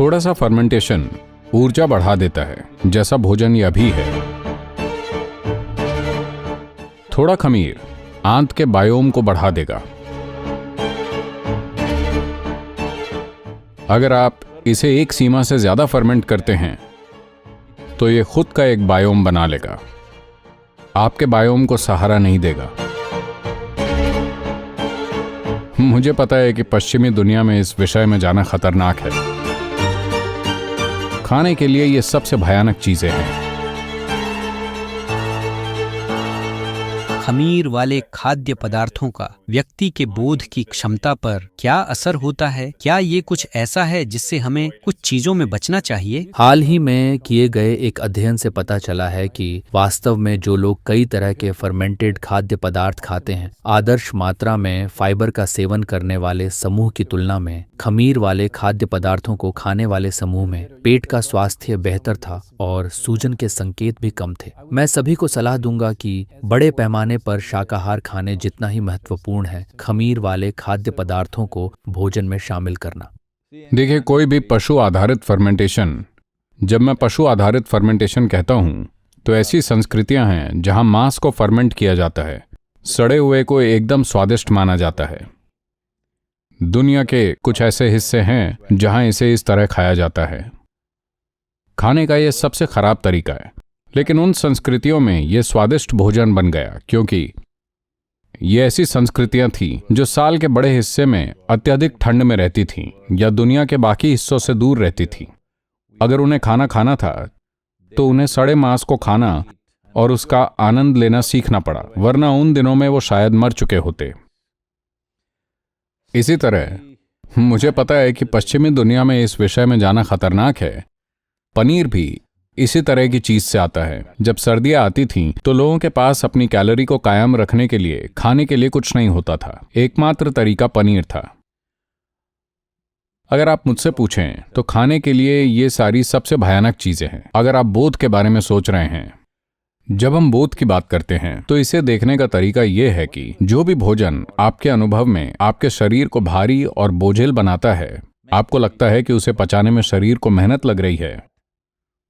थोड़ा सा फर्मेंटेशन ऊर्जा बढ़ा देता है, जैसा भोजन यह भी है। थोड़ा खमीर आंत के बायोम को बढ़ा देगा। अगर आप इसे एक सीमा से ज्यादा फर्मेंट करते हैं तो यह खुद का एक बायोम बना लेगा, आपके बायोम को सहारा नहीं देगा। मुझे पता है कि पश्चिमी दुनिया में इस विषय में जाना खतरनाक है। खाने के लिए ये सबसे भयानक चीजें हैं। खमीर वाले खाद्य पदार्थों का व्यक्ति के बोध की क्षमता पर क्या असर होता है? क्या ये कुछ ऐसा है जिससे हमें कुछ चीजों में बचना चाहिए? हाल ही में किए गए एक अध्ययन से पता चला है कि वास्तव में जो लोग कई तरह के फर्मेंटेड खाद्य पदार्थ खाते हैं, आदर्श मात्रा में फाइबर का सेवन करने वाले समूह की तुलना में खमीर वाले खाद्य पदार्थों को खाने वाले समूह में पेट का स्वास्थ्य बेहतर था और सूजन के संकेत भी कम थे। मैं सभी को सलाह दूंगा कि बड़े पैमाने पर शाकाहार खाने जितना ही महत्वपूर्ण है, खमीर वाले खाद्य पदार्थों को भोजन में शामिल करना। देखिए, कोई भी पशु आधारित फर्मेंटेशन, जब मैं पशु आधारित फर्मेंटेशन कहता हूं तो ऐसी संस्कृतियां हैं जहां मांस को फर्मेंट किया जाता है। सड़े हुए को एकदम स्वादिष्ट माना जाता है। दुनिया के कुछ ऐसे हिस्से हैं जहां इसे इस तरह खाया जाता है। खाने का यह सबसे खराब तरीका है, लेकिन उन संस्कृतियों में यह स्वादिष्ट भोजन बन गया क्योंकि ये ऐसी संस्कृतियां थीं जो साल के बड़े हिस्से में अत्यधिक ठंड में रहती थीं या दुनिया के बाकी हिस्सों से दूर रहती थीं। अगर उन्हें खाना खाना था तो उन्हें सड़े मांस को खाना और उसका आनंद लेना सीखना पड़ा, वरना उन दिनों में वो शायद मर चुके होते। इसी तरह मुझे पता है कि पश्चिमी दुनिया में इस विषय में जाना खतरनाक है। पनीर भी इसी तरह की चीज से आता है। जब सर्दियां आती थीं तो लोगों के पास अपनी कैलोरी को कायम रखने के लिए खाने के लिए कुछ नहीं होता था। एकमात्र तरीका पनीर था। अगर आप मुझसे पूछें तो खाने के लिए ये सारी सबसे भयानक चीजें हैं। अगर आप बोध के बारे में सोच रहे हैं, जब हम बोध की बात करते हैं तो इसे देखने का तरीका यह है कि जो भी भोजन आपके अनुभव में आपके शरीर को भारी और बोझिल बनाता है, आपको लगता है कि उसे पचाने में शरीर को मेहनत लग रही है,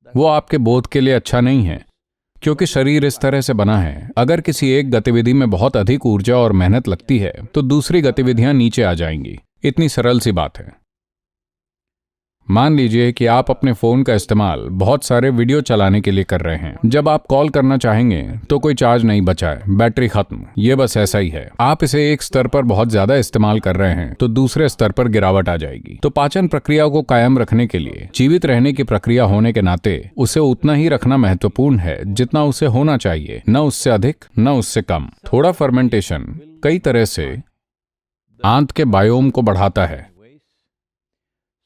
वो आपके बोध के लिए अच्छा नहीं है, क्योंकि शरीर इस तरह से बना है। अगर किसी एक गतिविधि में बहुत अधिक ऊर्जा और मेहनत लगती है तो दूसरी गतिविधियां नीचे आ जाएंगी। इतनी सरल सी बात है। मान लीजिए कि आप अपने फोन का इस्तेमाल बहुत सारे वीडियो चलाने के लिए कर रहे हैं। जब आप कॉल करना चाहेंगे तो कोई चार्ज नहीं बचा है, बैटरी खत्म। ये बस ऐसा ही है। आप इसे एक स्तर पर बहुत ज्यादा इस्तेमाल कर रहे हैं तो दूसरे स्तर पर गिरावट आ जाएगी। तो पाचन प्रक्रिया को कायम रखने के लिए, जीवित रहने की प्रक्रिया होने के नाते उसे उतना ही रखना महत्वपूर्ण है जितना उसे होना चाहिए, न उससे अधिक न उससे कम। थोड़ा फर्मेंटेशन कई तरह से आंत के बायोम को बढ़ाता है।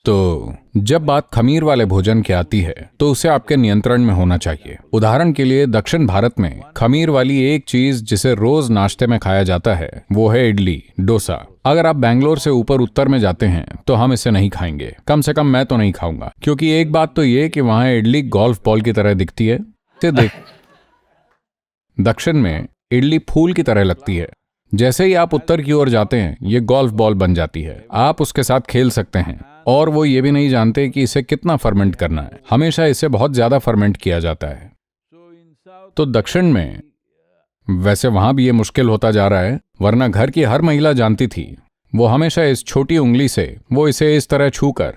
तो जब बात खमीर वाले भोजन की आती है तो उसे आपके नियंत्रण में होना चाहिए। उदाहरण के लिए दक्षिण भारत में खमीर वाली एक चीज जिसे रोज नाश्ते में खाया जाता है वो है इडली, डोसा। अगर आप बैंगलोर से ऊपर उत्तर में जाते हैं तो हम इसे नहीं खाएंगे। कम से कम मैं तो नहीं खाऊंगा, क्योंकि एक बात तो ये कि वहां इडली गोल्फ बॉल की तरह दिखती है। दक्षिण में इडली फूल की तरह लगती है। जैसे ही आप उत्तर की ओर जाते हैं ये गोल्फ बॉल बन जाती है। आप उसके साथ खेल सकते हैं और वो ये भी नहीं जानते कि इसे कितना फर्मेंट करना है। हमेशा इसे बहुत ज्यादा फर्मेंट किया जाता है। तो दक्षिण में वैसे वहां भी ये मुश्किल होता जा रहा है, वरना घर की हर महिला जानती थी। वो हमेशा इस छोटी उंगली से वो इसे इस तरह छूकर,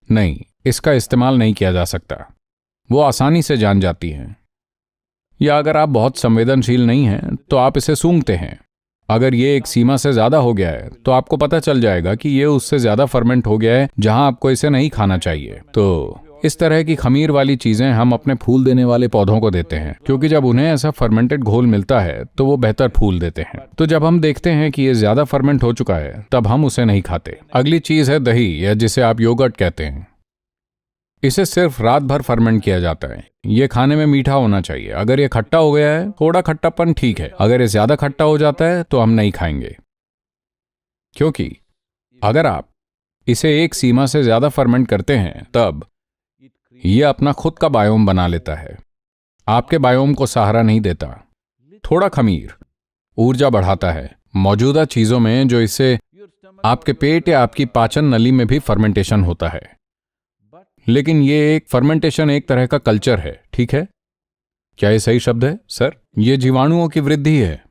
नहीं, इसका इस्तेमाल नहीं किया जा सकता, वो आसानी से जान जाती हैं। या अगर आप बहुत संवेदनशील नहीं हैं तो आप इसे सूंघते हैं। अगर ये एक सीमा से ज्यादा हो गया है तो आपको पता चल जाएगा कि ये उससे ज्यादा फर्मेंट हो गया है जहां आपको इसे नहीं खाना चाहिए। तो इस तरह की खमीर वाली चीजें हम अपने फूल देने वाले पौधों को देते हैं, क्योंकि जब उन्हें ऐसा फर्मेंटेड घोल मिलता है तो वो बेहतर फूल देते हैं। तो जब हम देखते हैं कि ये ज्यादा फर्मेंट हो चुका है तब हम उसे नहीं खाते। अगली चीज है दही, या जिसे आप योगर्ट कहते हैं। इसे सिर्फ रात भर फर्मेंट किया जाता है। ये खाने में मीठा होना चाहिए। अगर ये खट्टा हो गया है, थोड़ा खट्टापन ठीक है। अगर ये ज्यादा खट्टा हो जाता है तो हम नहीं खाएंगे, क्योंकि अगर आप इसे एक सीमा से ज्यादा फर्मेंट करते हैं तब यह अपना खुद का बायोम बना लेता है, आपके बायोम को सहारा नहीं देता। थोड़ा खमीर ऊर्जा बढ़ाता है। मौजूदा चीजों में जो इससे आपके पेट या आपकी पाचन नली में भी फर्मेंटेशन होता है। लेकिन ये एक फर्मेंटेशन एक तरह का कल्चर है, ठीक है? क्या ये सही शब्द है सर? ये जीवाणुओं की वृद्धि है,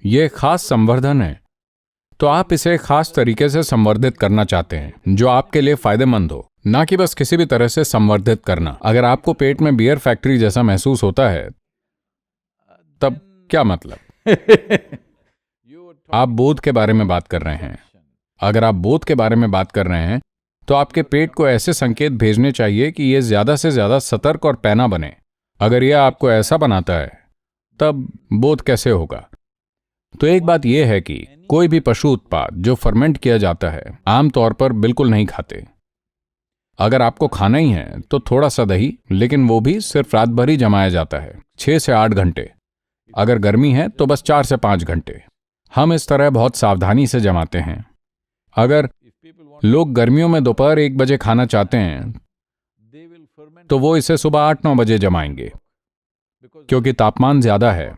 ये खास संवर्धन है। तो आप इसे खास तरीके से संवर्धित करना चाहते हैं जो आपके लिए फायदेमंद हो, ना कि बस किसी भी तरह से संवर्धित करना। अगर आपको पेट में बियर फैक्ट्री जैसा महसूस होता है तब क्या मतलब? आप बोध के बारे में बात कर रहे हैं। अगर आप बोध के बारे में बात कर रहे हैं तो आपके पेट को ऐसे संकेत भेजने चाहिए कि यह ज्यादा से ज्यादा सतर्क और पैना बने। अगर यह आपको ऐसा बनाता है तब बोध कैसे होगा? तो एक बात यह है कि कोई भी पशु उत्पाद जो फर्मेंट किया जाता है आमतौर पर बिल्कुल नहीं खाते। अगर आपको खाना ही है तो थोड़ा सा दही, लेकिन वो भी सिर्फ रात भर ही जमाया जाता है, 6 से 8 घंटे। अगर गर्मी है तो बस 4 से 5 घंटे। हम इस तरह बहुत सावधानी से जमाते हैं। अगर लोग गर्मियों में दोपहर 1 बजे खाना चाहते हैं तो वो इसे सुबह 8-9 बजे जमाएंगे, क्योंकि तापमान ज्यादा है।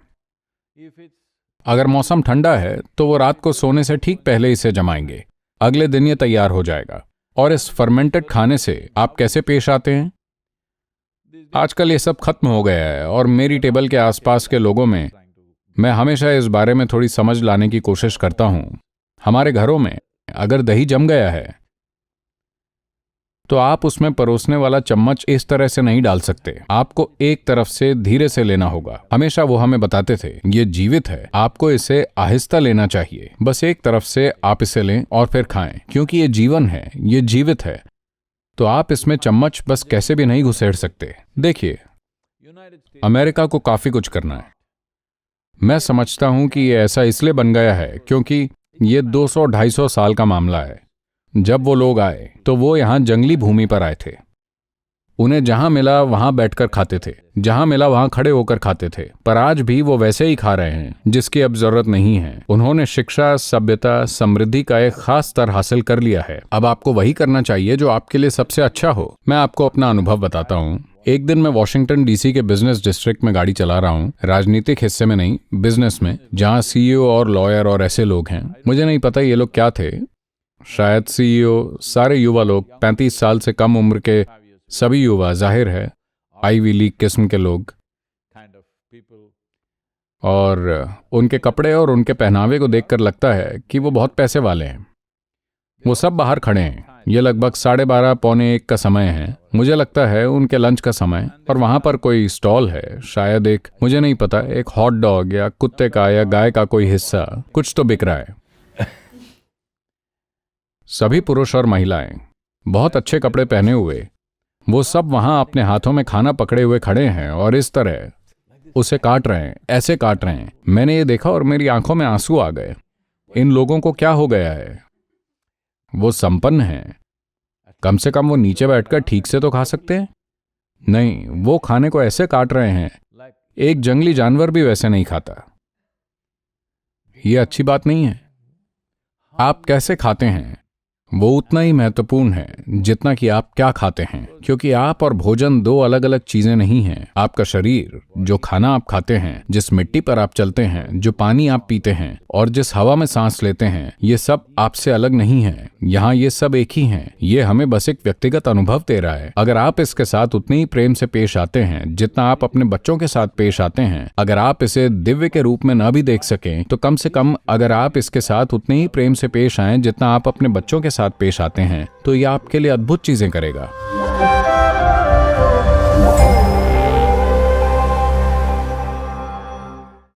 अगर मौसम ठंडा है तो वो रात को सोने से ठीक पहले इसे जमाएंगे। अगले दिन ये तैयार हो जाएगा। और इस फर्मेंटेड खाने से आप कैसे पेश आते हैं? आजकल ये सब खत्म हो गया है और मेरी टेबल के आसपास के लोगों में मैं हमेशा इस बारे में थोड़ी समझ लाने की कोशिश करता हूं। हमारे घरों में अगर दही जम गया है तो आप उसमें परोसने वाला चम्मच इस तरह से नहीं डाल सकते। आपको एक तरफ से धीरे से लेना होगा। हमेशा वो हमें बताते थे ये जीवित है, आपको इसे आहिस्ता लेना चाहिए। बस एक तरफ से आप इसे लें और फिर खाएं, क्योंकि ये जीवन है, ये जीवित है। तो आप इसमें चम्मच बस कैसे भी नहीं घुसेड़ सकते। देखिए, अमेरिका को काफी कुछ करना है। मैं समझता हूं कि ये ऐसा इसलिए बन गया है क्योंकि ये 200-250 साल का मामला है। जब वो लोग आए तो वो यहां जंगली भूमि पर आए थे। उन्हें जहां मिला वहां बैठकर खाते थे, जहां मिला वहां खड़े होकर खाते थे। पर आज भी वो वैसे ही खा रहे हैं जिसकी अब जरूरत नहीं है। उन्होंने शिक्षा, सभ्यता, समृद्धि का एक खास स्तर हासिल कर लिया है। अब आपको वही करना चाहिए जो आपके लिए सबसे अच्छा हो। मैं आपको अपना अनुभव बताता हूँ। एक दिन मैं वॉशिंगटन डीसी के बिजनेस डिस्ट्रिक्ट में गाड़ी चला रहा हूँ, राजनीतिक हिस्से में नहीं, बिजनेस में, जहाँ सीईओ और लॉयर और ऐसे लोग हैं। मुझे नहीं पता ये लोग क्या थे, शायद सीईओ, सारे युवा लोग, 35 साल से कम उम्र के सभी युवा, जाहिर है आईवी लीग किस्म के लोग। और उनके कपड़े और उनके पहनावे को देखकर लगता है कि वो बहुत पैसे वाले हैं। वो सब बाहर खड़े हैं। ये लगभग 12:30 पौने 1 का समय है। मुझे लगता है उनके लंच का समय। और वहां पर कोई स्टॉल है, शायद एक, मुझे नहीं पता, एक हॉट डॉग या कुत्ते का या गाय का कोई हिस्सा, कुछ तो बिक रहा है। सभी पुरुष और महिलाएं बहुत अच्छे कपड़े पहने हुए, वो सब वहां अपने हाथों में खाना पकड़े हुए खड़े हैं और इस तरह उसे काट रहे हैं, ऐसे काट रहे हैं। मैंने ये देखा और मेरी आंखों में आंसू आ गए। इन लोगों को क्या हो गया है? वो संपन्न हैं, कम से कम वो नीचे बैठकर ठीक से तो खा सकते हैं। नहीं, वो खाने को ऐसे काट रहे हैं, एक जंगली जानवर भी वैसे नहीं खाता। ये अच्छी बात नहीं है। आप कैसे खाते हैं वो उतना ही महत्वपूर्ण है जितना कि आप क्या खाते हैं, क्योंकि आप और भोजन 2 अलग अलग चीजें नहीं हैं। आपका शरीर, जो खाना आप खाते हैं, जिस मिट्टी पर आप चलते हैं, जो पानी आप पीते हैं और जिस हवा में सांस लेते हैं, ये सब आपसे अलग नहीं है। यहाँ ये सब एक ही हैं। ये हमें बस एक व्यक्तिगत अनुभव दे रहा है। अगर आप इसके साथ उतने ही प्रेम से पेश आते हैं जितना आप अपने बच्चों के साथ पेश आते हैं, अगर आप इसे दिव्य के रूप में न भी देख सकें तो कम से कम अगर आप इसके साथ उतने ही प्रेम से पेश आएं जितना आप अपने बच्चों के साथ पेश आते हैं, तो यह आपके लिए अद्भुत चीजें करेगा।